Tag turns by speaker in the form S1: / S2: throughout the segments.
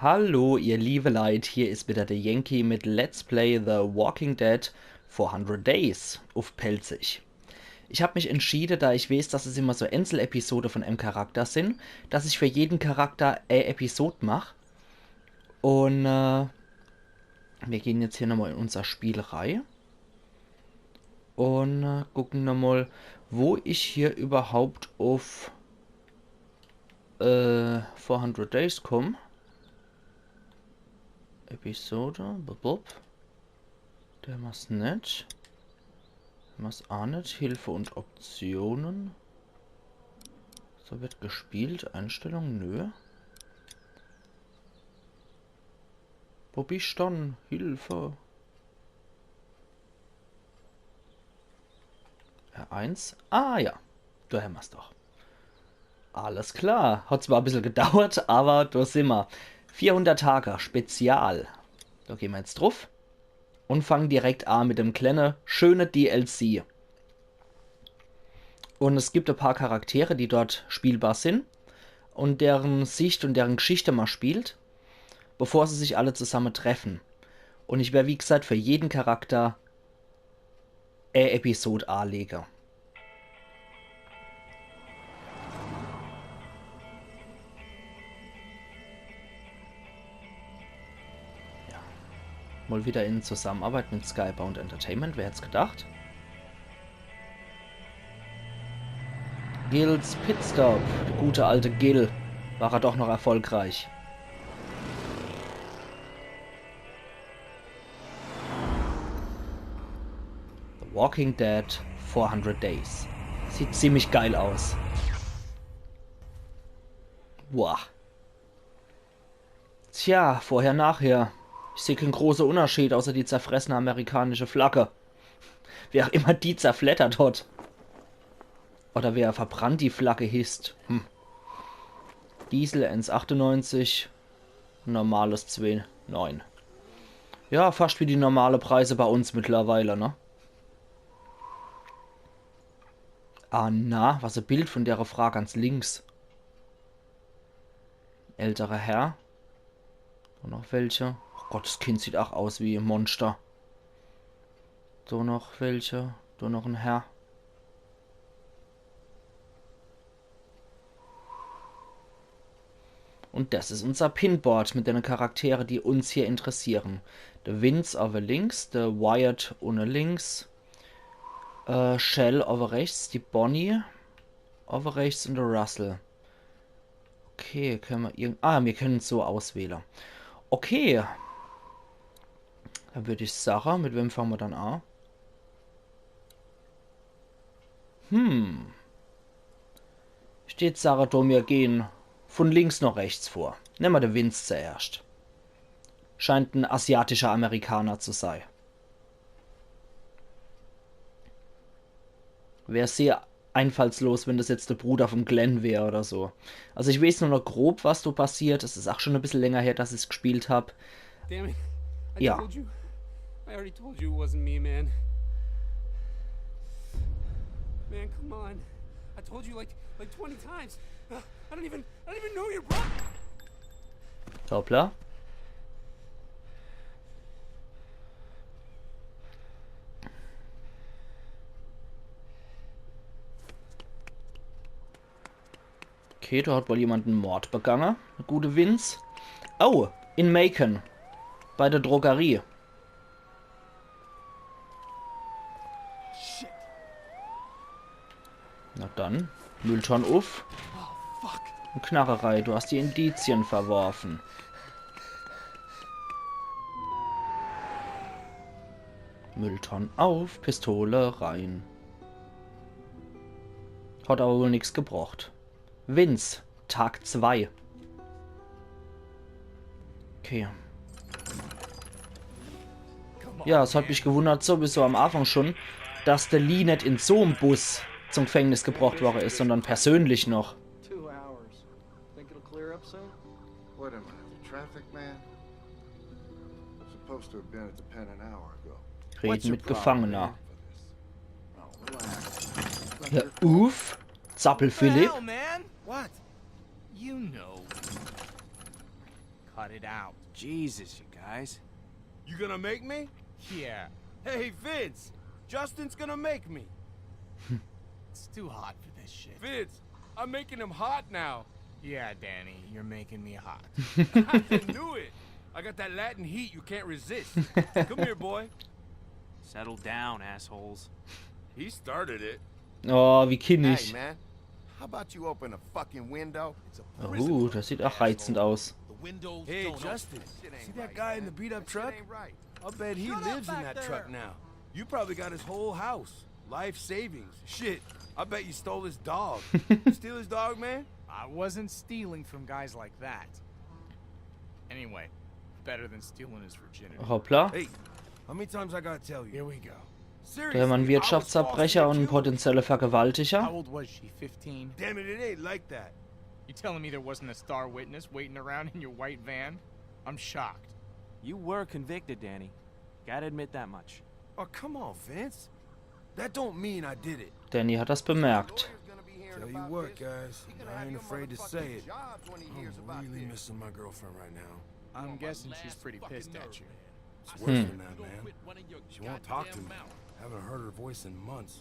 S1: Hallo, ihr liebe Leid, hier ist wieder der Jenki mit Let's Play The Walking Dead 400 Days, uff pälzisch. Ich habe mich entschieden, da ich weiß, dass es immer so Einzelepisode von einem Charakter sind, dass ich für jeden Charakter eine Episode mache. Und wir gehen jetzt hier nochmal in unser Spiel rein. Und gucken nochmal, wo ich hier überhaupt auf 400 Days komme. Episode, blub. Der macht's nicht. Der macht's auch nicht. Hilfe und Optionen. So wird gespielt. Einstellungen, nö. Wo bist du dann? Hilfe. R1. Ah ja. Du machst doch. Alles klar. Hat zwar ein bisschen gedauert, aber da sind wir. 400 Tage Spezial. Da gehen wir jetzt drauf. Und fangen direkt an mit dem kleinen, schönen DLC. Und es gibt ein paar Charaktere, die dort spielbar sind. Und deren Sicht und deren Geschichte man spielt, bevor sie sich alle zusammen treffen. Und ich werde, wie gesagt, für jeden Charakter eine Episode anlegen. Ja. Mal wieder in Zusammenarbeit mit Skybound Entertainment, wer hätte es gedacht? Gills Pitstop, der gute alte Gil, war er doch noch erfolgreich. The Walking Dead 400 Days. Sieht ziemlich geil aus. Boah. Tja, vorher, nachher. Ich sehe keinen großen Unterschied, außer die zerfressene amerikanische Flagge. Wer auch immer die zerflettert hat. Oder wer verbrannt die Flagge hisst. Diesel 1,98. Normales 2,9. Ja, fast wie die normale Preise bei uns mittlerweile, ne? Ah, na, was ein Bild von der Frau ganz links. Älterer Herr. Und noch welche. Oh Gott, das Kind sieht auch aus wie ein Monster. So noch welche. So noch ein Herr. Und das ist unser Pinboard mit den Charakteren, die uns hier interessieren. Der Vince auf links, der Wyatt ohne links, Shell auf rechts, die Bonnie auf rechts und der Russell. Okay, können wir wir können es so auswählen. Okay. Dann würde ich sagen, mit wem fangen wir dann an? Steht Sarah da, wir gehen von links nach rechts vor. Nehmen wir den Vince zuerst. Scheint ein asiatischer Amerikaner zu sein. Wäre sehr einfallslos, wenn das jetzt der Bruder vom Glenn wäre oder so. Also ich weiß nur noch grob, was da passiert. Es ist auch schon ein bisschen länger her, dass ich es gespielt habe. Ja.
S2: I already told you it wasn't me, man. Man, come on. I told you like 20 times. I don't even know your brother.
S1: Hoppla. Okay, da hat wohl jemand einen Mord begangen. Eine gute Vince. Oh, in Macon. Bei der Drogerie. Na dann, Müllton auf. Und Knarrerei, du hast die Indizien verworfen. Müllton auf, Pistole rein. Hat aber wohl nichts gebracht. Vince, Tag 2. Okay. Ja, es hat mich gewundert sowieso am Anfang schon, dass der Lee nicht in so einem Bus zum Gefängnis gebracht worden ist, sondern persönlich noch. Reden mit Gefangener. Ja, uff. Zappel Philipp.
S3: cut it out.
S4: Jesus, you guys.
S5: You gonna make me?
S3: Yeah,
S5: Hey, Vince! Justin's gonna make me.
S3: it's too hot for this shit.
S5: Vince, I'm making him hot now.
S3: Yeah, Danny, you're making me hot.
S5: I knew it. I got that Latin heat you can't resist. Come here, boy.
S4: Settle down, assholes.
S5: He started it.
S1: Oh, wie
S6: Hey,
S1: kindisch.
S6: man. How about you open a fucking window? It's a prison.
S1: Das sieht auch reizend aus.
S2: The windows
S5: Hey,
S2: don't
S5: Justin,
S6: Shit ain't
S5: see that
S6: right,
S5: guy
S6: man.
S5: in the beat-up
S6: That shit
S5: truck?
S6: ain't right.
S5: I'll bet he
S2: Shut up
S5: lives in
S2: back
S5: that
S2: there.
S5: truck now. You probably got his whole house. Life savings. Shit, I bet you stole his dog. You steal his dog, man?
S3: I wasn't stealing from guys like that. Anyway, better than stealing his virginity.
S1: Hoppla.
S5: Hey, how many times I gotta tell you?
S3: Here we go.
S5: Seriously,
S1: Der Mann
S5: I was
S1: Wirtschaftsverbrecher
S5: false
S1: und ein
S5: too?
S1: potenzieller Vergewaltiger.
S3: How old was she? 15?
S5: Damn it, it ain't like that.
S3: You telling me there wasn't a star witness waiting around in your white van? I'm shocked.
S4: You were convicted, Danny. Gotta admit that much.
S5: Oh, come on, Vince. That don't mean I did it.
S1: Danny hat das bemerkt.
S6: Lawyer's gonna be hearing
S5: Tell you
S6: about
S5: what,
S6: this.
S5: guys,
S6: He gonna
S5: I
S6: have
S5: ain't
S6: your
S5: afraid to
S6: motherfucking
S5: say it.
S6: jobs when he hears about
S5: I'm really
S6: this.
S5: missing my girlfriend right now.
S3: I'm guessing she's pretty pissed at you.
S5: It's worse than that, man. She won't talk to me. Haven't heard her voice in months.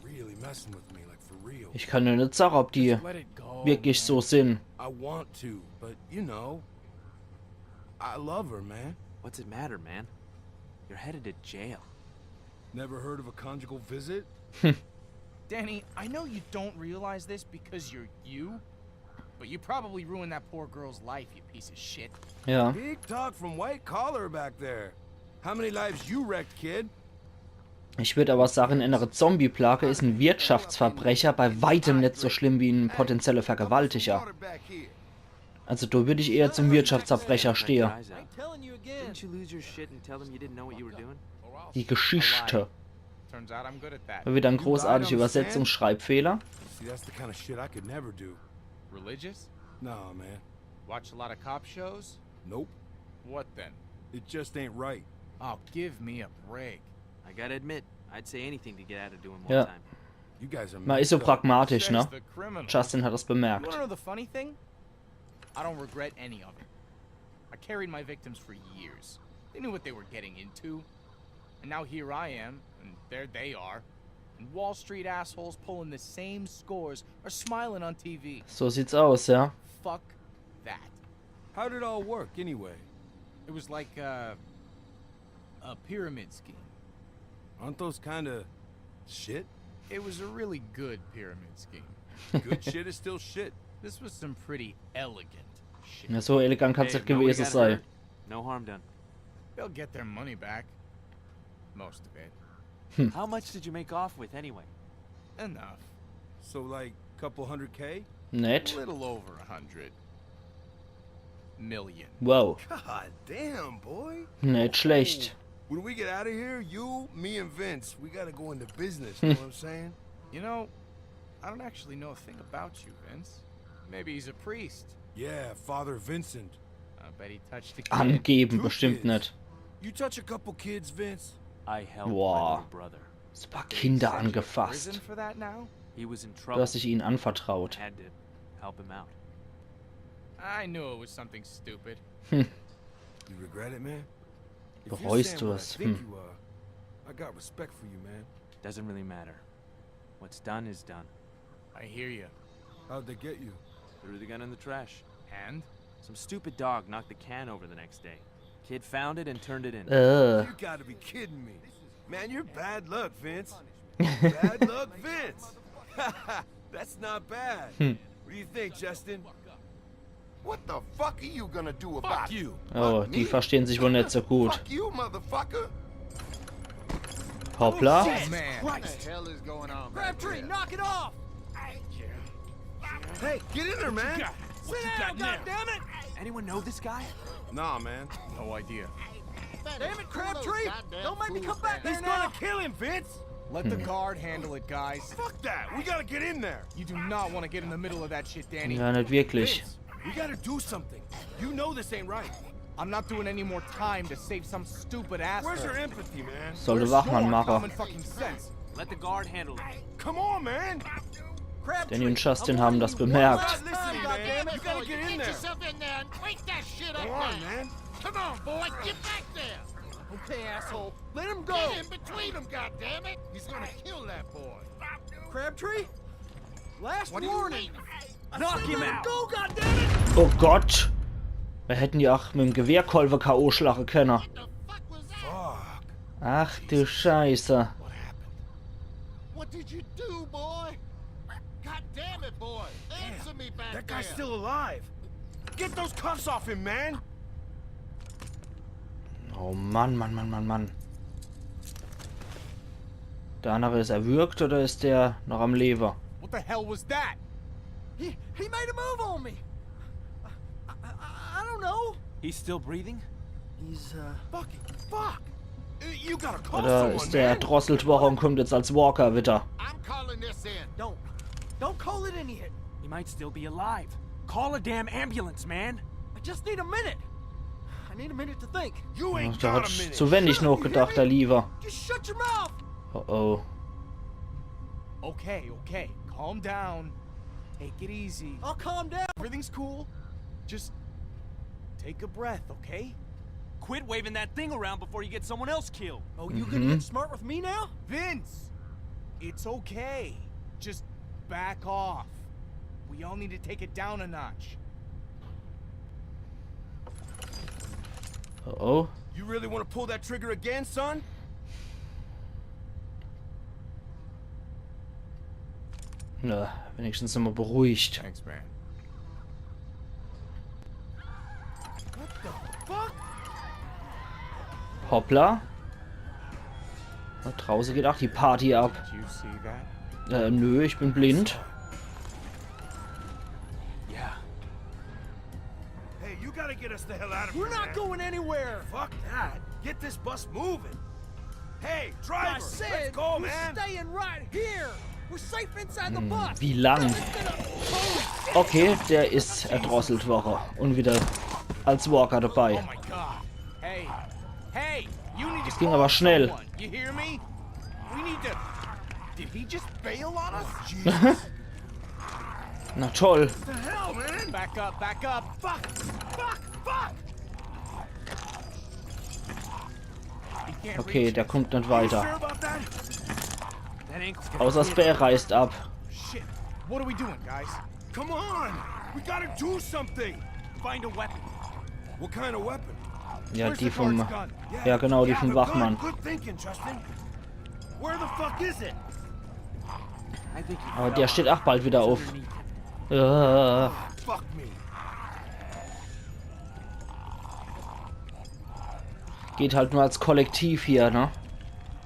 S5: Really messing with me, like for real.
S1: Ich kann nur nicht sagen, ob die
S3: Let it go.
S1: wirklich so sind.
S5: I want to, but you know, I love her, man.
S4: What's it matter, man? You're headed to jail.
S5: Never heard of a conjugal visit?
S3: Danny, I know you don't realize this because you're you, but you probably ruined that poor girl's life, you piece of shit.
S1: Ja.
S5: Big talk from white collar back there. How many lives you wrecked, kid?
S1: Ich würde aber sagen, innere Zombie-Plage ist ein Wirtschaftsverbrecher bei weitem nicht so schlimm wie ein potenzieller Vergewaltiger.
S6: Quarterback here.
S1: Also da würde ich eher zum Wirtschaftsverbrecher stehen.
S4: Guys out.
S2: telling you again.
S4: Didn't you lose your shit and tell them you didn't know what you were doing?
S1: Die Geschichte.
S3: Turns out I'm good at that.
S1: Da wieder ein großartiger Übersetzungsschreibfehler.
S5: See, that's the kind of shit I could never do.
S3: Religious?
S5: Nah, man.
S3: Watch a lot of cop shows?
S5: Nope.
S3: What then?
S5: It just ain't right.
S3: Oh, give me a break.
S4: I gotta admit, I'd say anything to get out of doing one
S1: Ja.
S4: time.
S5: You guys are
S1: Man ist so
S5: messed up.
S1: pragmatisch,
S3: Says
S1: ne?
S3: the criminal.
S1: Justin hat das
S3: You
S1: bemerkt.
S3: wanna know the funny thing? I don't regret any of it. I carried my victims for years. They knew what they were getting into. And now here I am, and there they are. And Wall Street assholes pulling the same scores are smiling on TV.
S1: So sieht's aus, ja.
S3: Fuck that.
S5: How'd it all work, anyway?
S3: It was like a pyramid scheme.
S5: Aren't those kind of shit?
S3: It was a really good pyramid scheme.
S5: Good shit is still shit.
S3: This was some pretty elegant shit.
S1: Ja, so elegant kann's
S4: Hey,
S1: nicht
S4: nobody
S1: gewesen
S4: got
S1: sein.
S4: hurt, no harm done.
S3: They'll get their money back. Most of it.
S4: How much did you make off with anyway?
S3: Enough.
S5: So, like, couple $100K?
S3: A
S1: Nett.
S3: little over 100 million.
S1: Wow.
S5: God damn, boy.
S1: Nicht schlecht.
S5: When we get out of here, you, me, and Vince, we gotta go into business, you know what I'm saying?
S3: You know, I don't actually know a thing about you, Vince. Maybe he's a priest.
S5: Yeah, Father Vincent.
S3: I bet he touched a kid.
S1: Angeben,
S5: Two
S1: bestimmt
S5: kids.
S1: nicht.
S5: You touch a couple kids, Vince?
S4: I helped
S1: Boah.
S4: my little brother.
S1: So ein paar
S3: They
S1: Kinder
S3: sent you to
S1: angefasst.
S3: prison for that now?
S4: He was in
S1: Du
S4: trouble.
S1: hast dich ihnen anvertraut.
S4: I had to help him out.
S3: I knew it was something stupid.
S5: You regret it, man? If you're
S1: Bereust
S5: saying
S1: du
S5: what I
S1: es?
S5: think you are, I got respect for you, man.
S4: Doesn't really matter. What's done is done.
S3: I hear you.
S5: How'd they get you?
S4: Threw the gun in the trash.
S3: And?
S4: Some stupid dog knocked the can over the next day. Kid found it and turned it in.
S5: You gotta be kidding me. Man, you're bad luck, Vince. Bad luck, Vince. That's not bad. What do you think, Justin?
S6: What the fuck are you gonna do about
S5: Fuck
S6: it?
S5: you.
S1: Oh, die verstehen sich wohl nicht so gut.
S6: Fuck you, motherfucker.
S1: Hoppla.
S3: Oh, man.
S6: What the hell is going on back
S2: Crabtree,
S6: there?
S2: knock it off!
S5: Hey, get in there, man.
S2: Sit down, goddammit!
S4: Anyone know this guy?
S5: Nah, man.
S3: No idea.
S2: Damn it, Crabtree! Don't make me come back there
S5: He's
S2: now!
S5: gonna kill him, Vince.
S3: Let the guard handle it, guys.
S5: Fuck that. We gotta get in there.
S3: You do not want to get in the middle of that shit, Danny.
S1: Ja, nicht wirklich.
S5: Vince, we gotta do something. You know this ain't right.
S3: I'm not doing any more time to save some stupid asshole.
S5: Where's your empathy, man?
S1: Sollte
S3: Where's
S1: Wachmann
S3: your
S1: machen.
S3: common fucking sense?
S4: Let the guard handle it.
S5: Come on, man.
S1: Danny und Justin haben das bemerkt.
S5: Listen, man. You gotta get in there. Come on, man.
S6: Come on, boy, get back there! Okay, asshole, let him go! Get in between them, goddammit! He's gonna kill that boy.
S2: Crabtree? Last warning!
S6: Knock him out!
S2: Go, goddammit!
S1: Oh Gott! Wir hätten ja auch mit dem Gewehrkolbe K.O. schlagen können.
S6: What the fuck was that?
S1: Ach du Scheiße.
S6: What did you do, boy? God damn it, boy! Answer me back
S5: That
S6: there!
S5: guy's still alive. Get those cuffs off him, man.
S1: Oh Mann, Mann, Mann, Mann, Mann. Der andere ist erwürgt oder ist der noch am Leben?
S3: What the hell was that?
S2: He made a move on me! I don't know!
S4: He's still breathing?
S2: He's,
S5: Fucking fuck. You gotta call
S1: Oder
S5: someone,
S1: ist der
S5: man.
S1: erdrosselt worden und kommt jetzt als Walker wieder?
S6: I'm calling this in.
S2: Don't call it in yet!
S4: He might still be alive. Call a damn ambulance, man!
S2: I just need a minute! I need a minute to think.
S5: You ain't
S1: Da
S5: got
S1: hat
S5: a minute.
S1: zu wenig noch gedacht, der Lieber.
S2: Just shut your mouth!
S1: Oh oh.
S3: Okay, okay, calm down. Take it easy.
S2: I'll calm down.
S3: Everything's cool. Just take a breath, okay?
S4: Quit waving that thing around before you get someone else killed.
S2: Oh, you gonna get smart with me now?
S3: Vince! It's okay. Just back off. We all need to take it down a notch.
S1: Oh oh.
S5: You really want to pull that trigger again, son?
S1: Na, wenigstens sind wir beruhigt.
S3: Thanks, man.
S1: Hoppla. Da draußen geht auch die Party ab.
S3: Did you see that?
S1: Nö, ich bin blind.
S4: Yeah.
S5: Hey, you gotta get us the hell out of
S2: We're
S5: here,
S2: not
S5: man.
S2: going anywhere!
S5: Fuck that. Get this bus moving. Hey, driver,
S2: I
S5: let's
S2: said
S5: go,
S2: we're
S5: man.
S2: staying right here! We're safe inside the bus!
S1: Wie lang?
S2: Listen up.
S1: Okay, der ist erdrosselt worden und wieder als Walker
S3: Oh
S1: dabei.
S3: my god. Hey. Hey, you need to
S1: ging
S3: call
S1: aber schnell.
S3: someone. You hear me? We need to... Did he just bail on us?
S1: Na toll.
S5: What the hell, man?
S3: Back up, back up.
S5: Fuck, fuck, fuck.
S3: He can't
S1: Okay,
S3: reach
S1: der
S3: us.
S1: kommt nicht
S5: You
S1: weiter.
S5: sure about that?
S4: That ankle's gonna
S1: Außer das
S4: kill him.
S1: Bär reißt ab.
S3: Shit. What are we doing, guys?
S5: Come on. We gotta do something.
S4: Find a weapon.
S5: What kind of weapon?
S1: Ja,
S3: Where's
S1: die
S3: the
S1: vom...
S3: guard's gun?
S1: Ja, genau, die
S5: yeah,
S1: vom
S5: the
S1: Wachmann.
S5: gun. Good thinking, Justin. Where the fuck is it?
S4: I think he
S1: Aber
S4: fell
S1: der
S4: on
S1: steht
S4: it.
S1: auch bald wieder
S4: It's
S1: auf.
S4: underneath.
S5: Fuck me.
S1: Geht halt nur als Kollektiv hier, ne?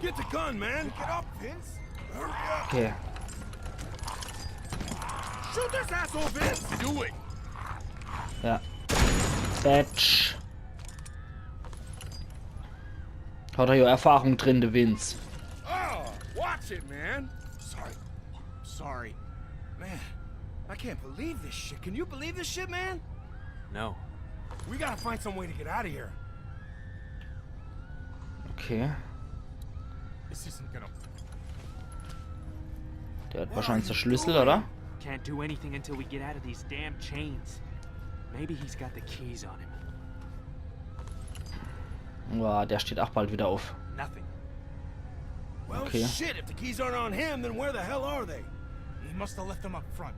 S5: Get the gun, man. Get up, Vince. Hurry up.
S1: Okay.
S5: Shoot this asshole, Vince.
S3: Do it.
S1: Ja. Batch. Hat er ja Erfahrung drin, der Vince.
S5: Oh, watch it, man.
S3: Sorry.
S5: Man, I can't believe this shit. Can you believe this shit, man?
S4: No.
S5: We gotta find some way to get out of here.
S1: Okay.
S3: This isn't gonna...
S1: Der hat wahrscheinlich den Schlüssel, oder?
S4: Can't do anything until we get out of these damn chains. Maybe he's got the keys on him.
S1: Ja, der steht auch bald wieder auf.
S4: Nothing.
S5: Well,
S1: Okay.
S5: shit, if the keys aren't on him, then where the hell are they?
S3: He must have left them up front.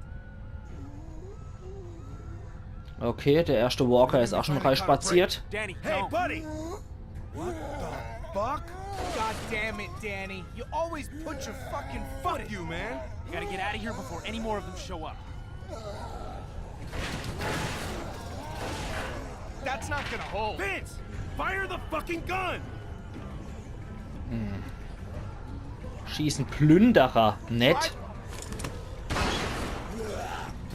S1: Okay, der erste Walker ist auch schon reinspaziert.
S4: Danny,
S5: Hey,
S4: no.
S5: buddy! What the fuck?
S3: God damn it, Danny. You always put your fucking foot
S5: Fuck
S3: in.
S5: you, man!
S4: We gotta get out of here before any more of them show up.
S3: That's not gonna hold.
S5: Vince! Fire the fucking gun!
S1: Schießen Plünderer. Nett.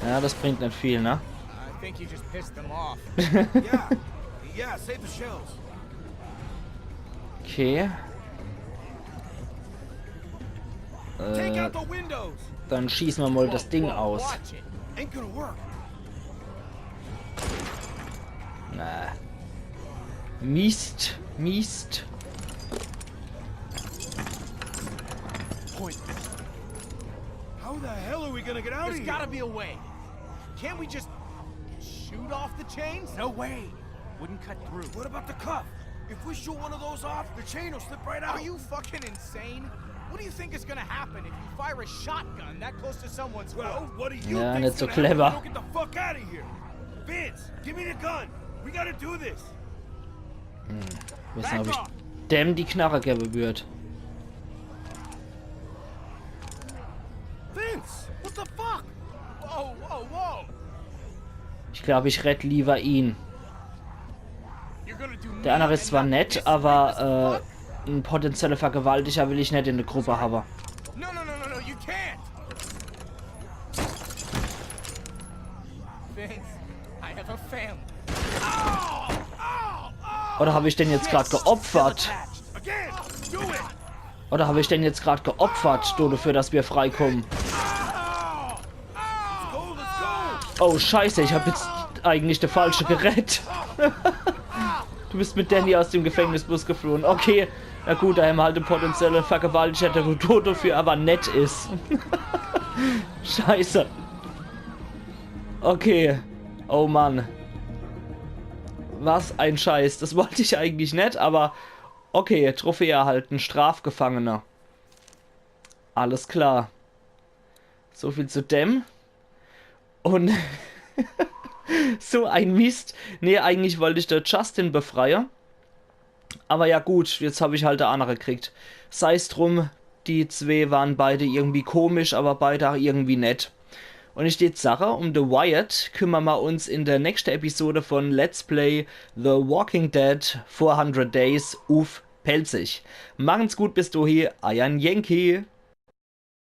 S1: Ja, das bringt nicht viel, ne?
S3: I think you just pissed them off.
S5: Yeah, save the shells.
S1: Okay.
S5: Take out the windows!
S1: Dann schießen wir mal das Ding aus.
S3: Watch it.
S5: Ain't gonna work.
S1: Na. Mist. Mist.
S3: Point.
S5: How How the hell are we gonna get out of
S3: There's
S5: here?
S3: gotta be a way. Can't we just shoot off the chains?
S4: No way. Wouldn't cut through.
S5: What about the cuff? If we shoot one of those off, the chain will slip right out.
S3: Are you fucking insane? What do you think is gonna happen if you fire a shotgun that close to someone's
S5: Well,
S3: foot?
S5: what do you
S1: Ja,
S5: think's
S1: nicht so
S5: gonna happen?
S1: clever.
S5: Don't get the fuck out of here. Vince, give me the gun. We gotta do this.
S1: Wissen, ob ich dem die Knarre geben wird.
S5: Vince, what the fuck?
S3: Whoa, whoa, whoa!
S1: Ich glaube, ich rette lieber ihn.
S3: You're gonna do
S1: Der andere ist zwar nett, aber ein potenzieller Vergewaltiger will ich nicht in der Gruppe haben.
S3: No, no, no, no, no, you can't! Vince, I have a family. Oh! Oh! Oh!
S1: Oder habe ich den jetzt gerade geopfert?
S5: Again, do it.
S1: Oder habe ich den jetzt gerade geopfert, nur dafür, dass wir freikommen?
S5: Go, let's go.
S1: Oh, scheiße, ich habe jetzt eigentlich der falsche Gerät. Du bist mit Danny aus dem Gefängnisbus geflohen. Okay, na gut, da haben wir halt einen potenziellen Vergewaltiger, der nur dafür aber nett ist. Scheiße. Okay. Oh Mann. Was ein Scheiß. Das wollte ich eigentlich nicht, aber okay, Trophäe erhalten, Strafgefangener. Alles klar. So viel zu dem. Und so ein Mist. Nee, eigentlich wollte ich der Justin befreien. Aber ja gut, jetzt habe ich halt der andere gekriegt. Sei es drum, die zwei waren beide irgendwie komisch, aber beide auch irgendwie nett. Und ich steht Sache, um The Wyatt kümmern wir uns in der nächsten Episode von Let's Play The Walking Dead 400 Days uff pälzisch. Machen's gut bis dahin, euer Jenki.